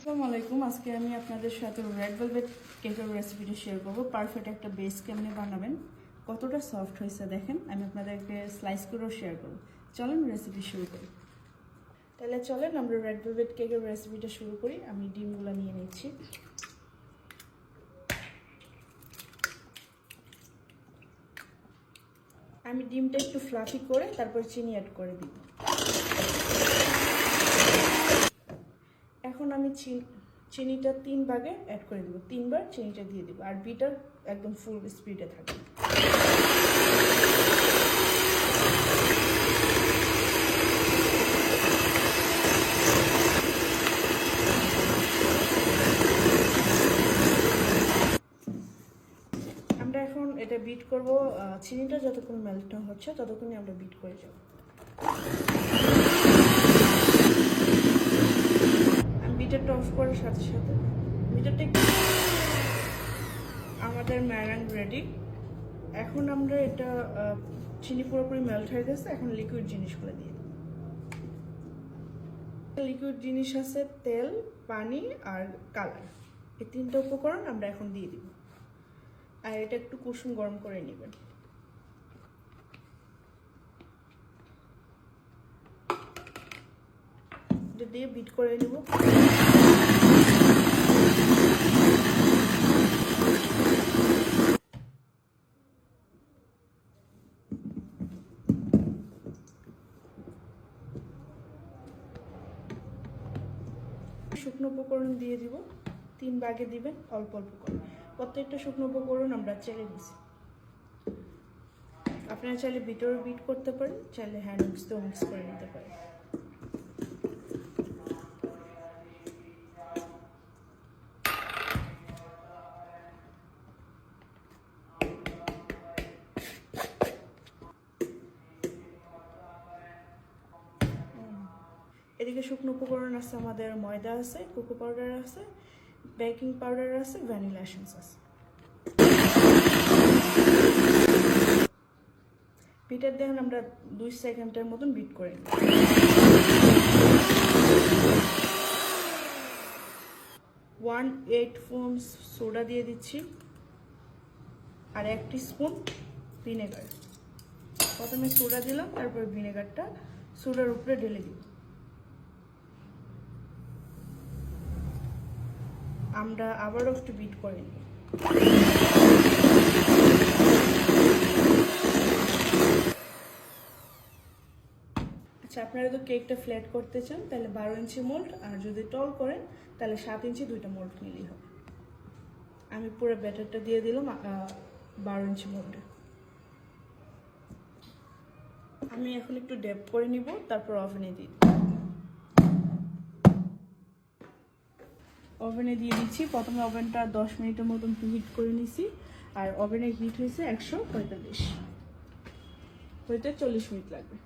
আসসালামু আলাইকুম। আজকে আমি আপনাদের সাথে রেড ভেলভেট কেকের রেসিপিটা শেয়ার করবো। পারফেক্ট একটা বেস কেমনে বানাবেন, কতটা সফট হয়েছে দেখেন। আমি আপনাদেরকে স্লাইস করেও শেয়ার করবো। চলেন রেসিপি শুরু করি। তাহলে চলেন আমরা রেড ভেলভেট কেকের রেসিপিটা শুরু করি। আমি ডিমগুলো নিয়ে নিচ্ছি। আমি ডিমটা একটু ফ্লাফি করে তারপর চিনি অ্যাড করে দিব। এখন আমি চিনিটা 3 ভাগে অ্যাড করে দেবো। 3 বার চিনিটা দিয়ে দেবো, আর বিটার একদম ফুল স্পিডে থাকবে। আমরা এখন এটা বিট করব। চিনিটা যতক্ষণ মেল্ট হচ্ছে ততক্ষণই আমরা বিট করে যাব। আমি বিটারটা অফ করার সাথে সাথে বিটারটা আমাদের ম্যারাং রেডি। এখন আমরা এটা চিনি পুরোপুরি মেল্ট হয়ে গেছে। এখন লিকুইড জিনিসগুলো দিয়ে দিই। লিকুইড জিনিস আছে তেল, পানি আর কালার। এই 3টা উপকরণ আমরা এখন দিয়ে দিব। আর এটা একটু কুসুম গরম করে নেবেন। এটা দিয়ে বিট করে নেব। শুকনো উপকরণ দিয়ে দিব। 3 ভাগে দিবেন, অল্প অল্প করে। প্রত্যেকটা শুকনো উপকরণ আমরা চেলে দিছি। আপনারা চাইলে বিটও বিট করতে পারেন, চাইলে হ্যান্ড মিক্স দিয়েও মিক্স করে নিতে পারেন। এদিকে শুকনো উপকরণ আছে আমাদের ময়দা আছে, কোকো পাউডার আছে, বেকিং পাউডার আছে, ভ্যানিলা এসেন্স আছে। বিটার দেখেন আমরা 2 সেকেন্ডের মতন বিট করে নিই। 1/8 স্পুন সোডা দিয়ে দিচ্ছি, আর 1 টিস্পুন ভিনেগার। প্রথমে সোডা দিলাম, তারপর ভিনেগারটা সোডার উপরে ঢেলে দিব। আমরা আবারও একটু বিট করে নিই। আচ্ছা, আপনারা তো কেকটা ফ্ল্যাট করতে চান তাহলে 12 ইঞ্চি মোল্ড, আর যদি টল করেন তাহলে 7 ইঞ্চি 2টা মোল্ড নিলেই হবে। আমি পুরো ব্যাটারটা দিয়ে দিলাম 12 ইঞ্চি মোল্ডে। আমি এখন একটু ড্যাপ করে নিব, তারপর ওভেনে দিই। ওভেনে দিয়ে দিচ্ছি। প্রথমে ওভেনটা 10 মিনিটের মতন হিট করে নিছি, আর ওভেনের হিট হয়েছে 145, হইতে 40 মিনিট লাগবে।